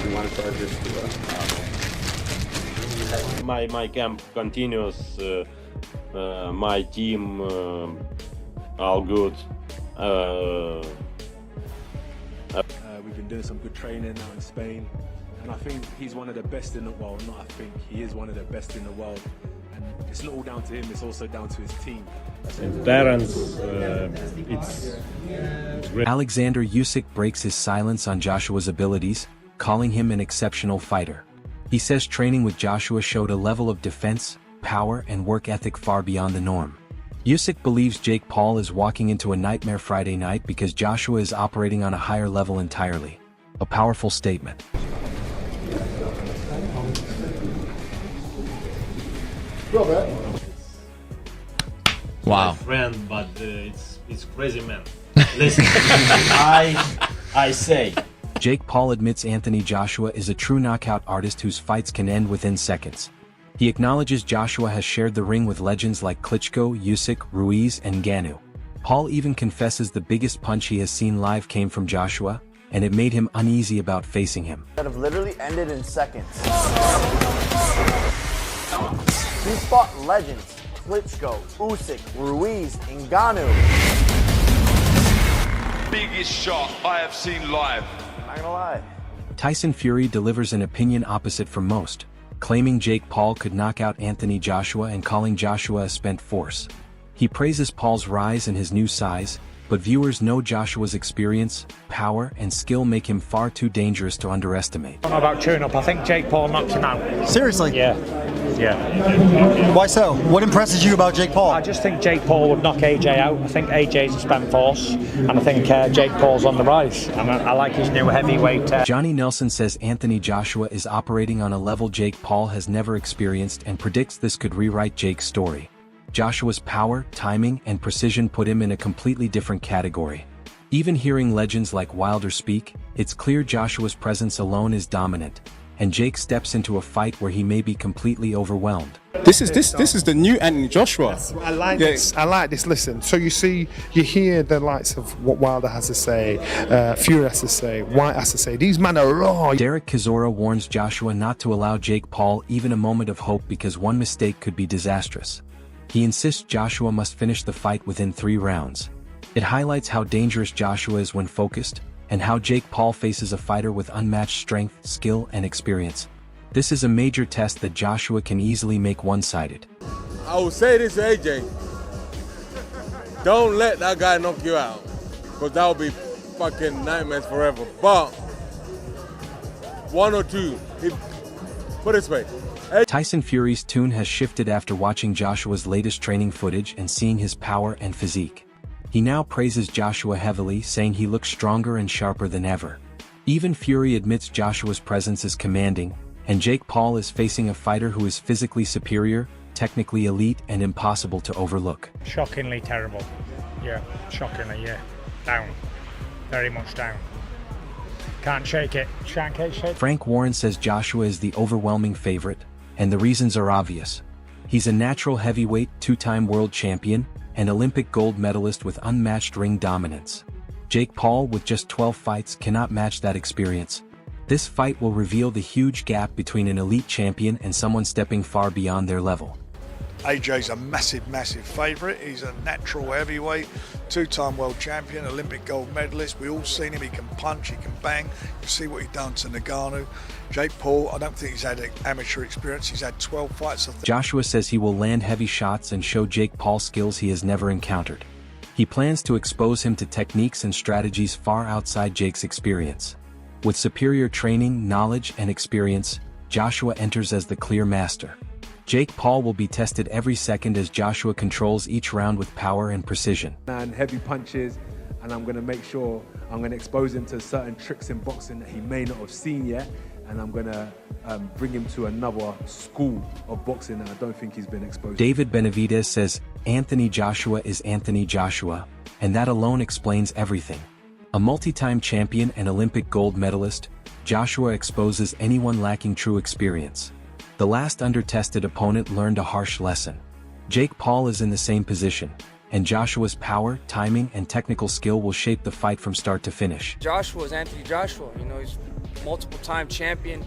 You want to try this too? My camp continues. My team all good. We've been doing some good training now in Spain, and I think he's one of the best in the world. Not I think, he is one of the best in the world. And it's not all down to him, it's also down to his team. Parents, it's great. Oleksandr Usyk breaks his silence on Joshua's abilities, calling him an exceptional fighter. He says training with Joshua showed a level of defense, power, and work ethic far beyond the norm. Usyk believes Jake Paul is walking into a nightmare Friday night because Joshua is operating on a higher level entirely. A powerful statement. Wow. Friend, but it's crazy, man. Listen, I say. Jake Paul admits Anthony Joshua is a true knockout artist whose fights can end within seconds. He acknowledges Joshua has shared the ring with legends like Klitschko, Usyk, Ruiz, and Ngannou. Paul even confesses the biggest punch he has seen live came from Joshua, and it made him uneasy about facing him. That have literally ended in seconds. He's fought legends: Klitschko, Usyk, Ruiz, Ngannou. Biggest shot I have seen live. Not gonna lie. Tyson Fury delivers an opinion opposite from most, claiming Jake Paul could knock out Anthony Joshua and calling Joshua a spent force. He praises Paul's rise and his new size, but viewers know Joshua's experience, power, and skill make him far too dangerous to underestimate. I don't know about chewing up. I think Jake Paul knocked him out. Seriously? Yeah. Why so? What impresses you about Jake Paul? I just think Jake Paul would knock AJ out. I think AJ's a spent force, and I think Jake Paul's on the rise. And I like his new heavyweight. Johnny Nelson says Anthony Joshua is operating on a level Jake Paul has never experienced and predicts this could rewrite Jake's story. Joshua's power, timing, and precision put him in a completely different category. Even hearing legends like Wilder speak, it's clear Joshua's presence alone is dominant, and Jake steps into a fight where he may be completely overwhelmed. This is the new Anthony Joshua. I like this. I like this. Listen, so you hear the likes of what Wilder has to say, Fury has to say, White has to say. These men are raw. Derek Chisora warns Joshua not to allow Jake Paul even a moment of hope because one mistake could be disastrous. He insists Joshua must finish the fight within 3 rounds. It highlights how dangerous Joshua is when focused, and how Jake Paul faces a fighter with unmatched strength, skill, and experience. This is a major test that Joshua can easily make one-sided. I will say this to AJ. Don't let that guy knock you out, because that will be fucking nightmares forever. But 1 or 2, put it this way. Tyson Fury's tune has shifted after watching Joshua's latest training footage and seeing his power and physique. He now praises Joshua heavily, saying he looks stronger and sharper than ever. Even Fury admits Joshua's presence is commanding, and Jake Paul is facing a fighter who is physically superior, technically elite, and impossible to overlook. Shockingly terrible. Yeah, shockingly, yeah. Down. Very much down. Can't shake it. Can't shake it. Frank Warren says Joshua is the overwhelming favorite, and the reasons are obvious. He's a natural heavyweight, 2-time world champion, and Olympic gold medalist with unmatched ring dominance. Jake Paul, with just 12 fights, cannot match that experience. This fight will reveal the huge gap between an elite champion and someone stepping far beyond their level. AJ's a massive favourite. He's a natural heavyweight, 2-time world champion, Olympic gold medalist. We all seen him. He can punch, he can bang. You see what he's done to Ngannou. Jake Paul, I don't think he's had amateur experience. He's had 12 fights. Joshua says he will land heavy shots and show Jake Paul skills he has never encountered. He plans to expose him to techniques and strategies far outside Jake's experience. With superior training, knowledge, and experience, Joshua enters as the clear master. Jake Paul will be tested every second as Joshua controls each round with power and precision. And heavy punches, and I'm going to make sure I'm going to expose him to certain tricks in boxing that he may not have seen yet, and I'm going to bring him to another school of boxing that I don't think he's been exposed to. David Benavidez says, Anthony Joshua is Anthony Joshua, and that alone explains everything. A multi-time champion and Olympic gold medalist, Joshua exposes anyone lacking true experience. The last under-tested opponent learned a harsh lesson. Jake Paul is in the same position, and Joshua's power, timing, and technical skill will shape the fight from start to finish. Joshua is Anthony Joshua, he's multiple-time champion,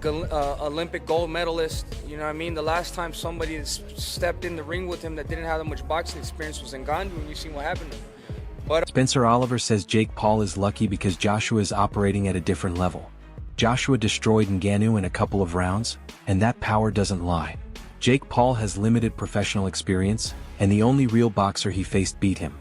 Olympic gold medalist. You know what I mean? The last time somebody stepped in the ring with him that didn't have that much boxing experience was Ngannou, and you've seen what happened to him. But Spencer Oliver says Jake Paul is lucky because Joshua is operating at a different level. Joshua destroyed Ngannou in a couple of rounds, and that power doesn't lie. Jake Paul has limited professional experience, and the only real boxer he faced beat him.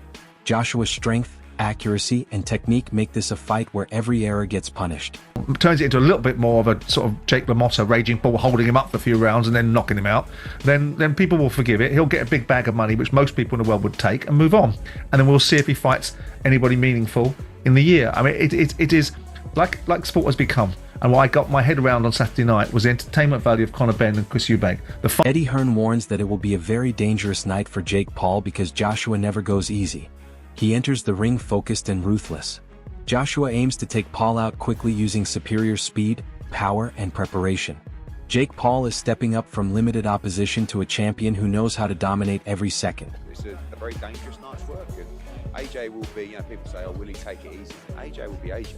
Joshua's strength, accuracy, and technique make this a fight where every error gets punished. Turns it into a little bit more of a sort of Jake LaMotta raging bull, holding him up for a few rounds and then knocking him out. Then people will forgive it. He'll get a big bag of money, which most people in the world would take, and move on. And then we'll see if he fights anybody meaningful in the year. I mean, it is like sport has become. And what I got my head around on Saturday night was the entertainment value of Conor Benn and Chris Eubank. Eddie Hearn warns that it will be a very dangerous night for Jake Paul because Joshua never goes easy. He enters the ring focused and ruthless. Joshua aims to take Paul out quickly using superior speed, power, and preparation. Jake Paul is stepping up from limited opposition to a champion who knows how to dominate every second. It's a very dangerous night's work, and AJ will be, people say, oh, will he take it easy? AJ will be AJ.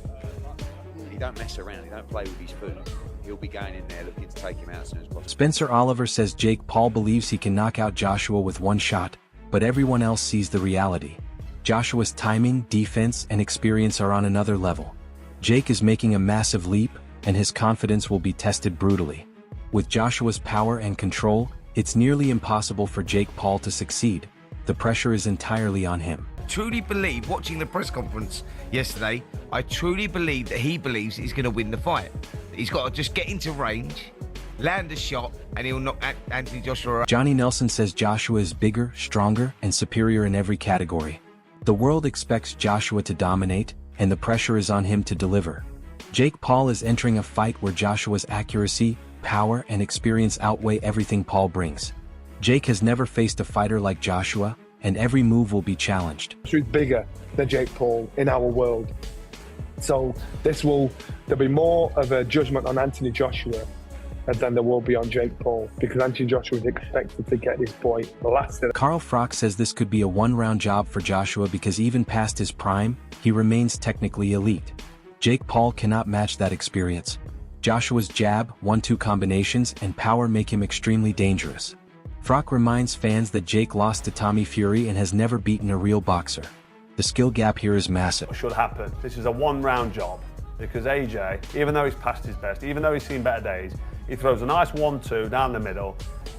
He don't mess around, he don't play with his food. He'll be going in there looking to take him out as soon as possible. Spencer Oliver says Jake Paul believes he can knock out Joshua with one shot, but everyone else sees the reality. Joshua's timing, defense, and experience are on another level. Jake is making a massive leap, and his confidence will be tested brutally. With Joshua's power and control, it's nearly impossible for Jake Paul to succeed. The pressure is entirely on him. Truly believe, watching the press conference yesterday, I truly believe that he believes he's going to win the fight. He's got to just get into range, land a shot, and he'll knock Anthony Joshua out. Johnny Nelson says Joshua is bigger, stronger, and superior in every category. The world expects Joshua to dominate, and the pressure is on him to deliver. Jake Paul is entering a fight where Joshua's accuracy, power, and experience outweigh everything Paul brings. Jake has never faced a fighter like Joshua, and every move will be challenged. He's bigger than Jake Paul in our world. So there'll be more of a judgment on Anthony Joshua than there will be on Jake Paul, because Anthony Joshua is expected to get this boy blasted. Carl Froch says this could be a one-round job for Joshua because even past his prime, he remains technically elite. Jake Paul cannot match that experience. Joshua's jab, 1-2 combinations, and power make him extremely dangerous. Froch reminds fans that Jake lost to Tommy Fury and has never beaten a real boxer. The skill gap here is massive. What should happen? This is a one-round job, because AJ, even though he's past his best, even though he's seen better days, he throws a nice 1-2 down the middle.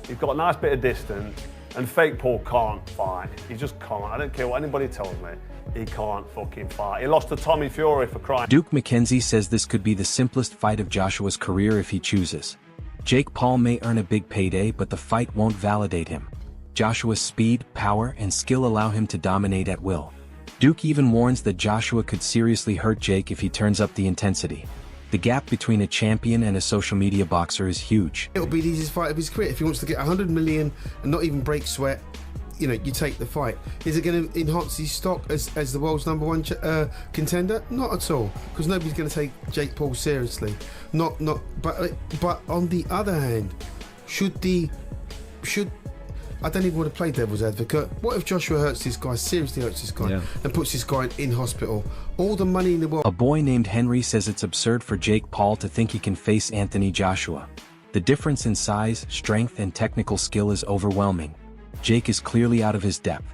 He's got a nice bit of distance, and fake Paul can't fight. He just can't. I don't care what anybody tells me. He can't fucking fight. He lost to Tommy Fury for crying. Duke McKenzie says this could be the simplest fight of Joshua's career if he chooses. Jake Paul may earn a big payday, but the fight won't validate him. Joshua's speed, power, and skill allow him to dominate at will. Duke even warns that Joshua could seriously hurt Jake if he turns up the intensity. The gap between a champion and a social media boxer is huge. It'll be the easiest fight of his career. If he wants to get 100 million and not even break sweat, you take the fight. Is it going to enhance his stock as the world's #1 contender? Not at all, because nobody's going to take Jake Paul seriously. But on the other hand, I don't even want to play devil's advocate. What if Joshua hurts this guy, seriously hurts this guy, and puts this guy in hospital? All the money in the world. A boy named Henry says it's absurd for Jake Paul to think he can face Anthony Joshua. The difference in size, strength, and technical skill is overwhelming. Jake is clearly out of his depth.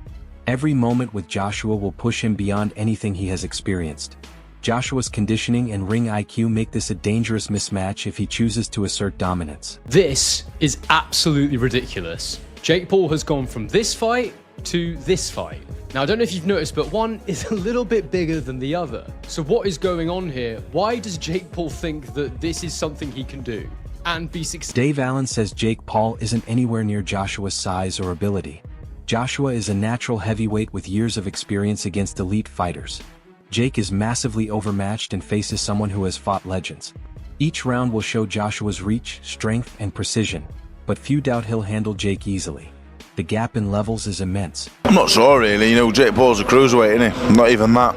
Every moment with Joshua will push him beyond anything he has experienced. Joshua's conditioning and ring IQ make this a dangerous mismatch if he chooses to assert dominance. This is absolutely ridiculous. Jake Paul has gone from this fight to this fight. Now, I don't know if you've noticed, but one is a little bit bigger than the other. So what is going on here? Why does Jake Paul think that this is something he can do and be successful? Dave Allen says Jake Paul isn't anywhere near Joshua's size or ability. Joshua is a natural heavyweight with years of experience against elite fighters. Jake is massively overmatched and faces someone who has fought legends. Each round will show Joshua's reach, strength, and precision, but few doubt he'll handle Jake easily. The gap in levels is immense. I'm not sure really, Jake Paul's a cruiserweight, isn't he? Not even that.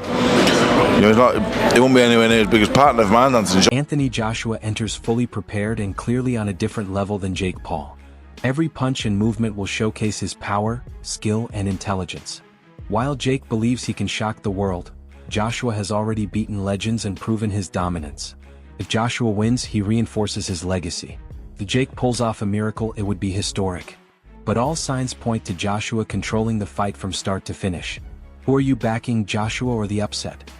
He won't be anywhere near as big as partner of mine. Anthony Joshua enters fully prepared and clearly on a different level than Jake Paul. Every punch and movement will showcase his power, skill, and intelligence. While Jake believes he can shock the world, Joshua has already beaten legends and proven his dominance. If Joshua wins, he reinforces his legacy. If Jake pulls off a miracle, it would be historic. But all signs point to Joshua controlling the fight from start to finish. Who are you backing, Joshua or the upset?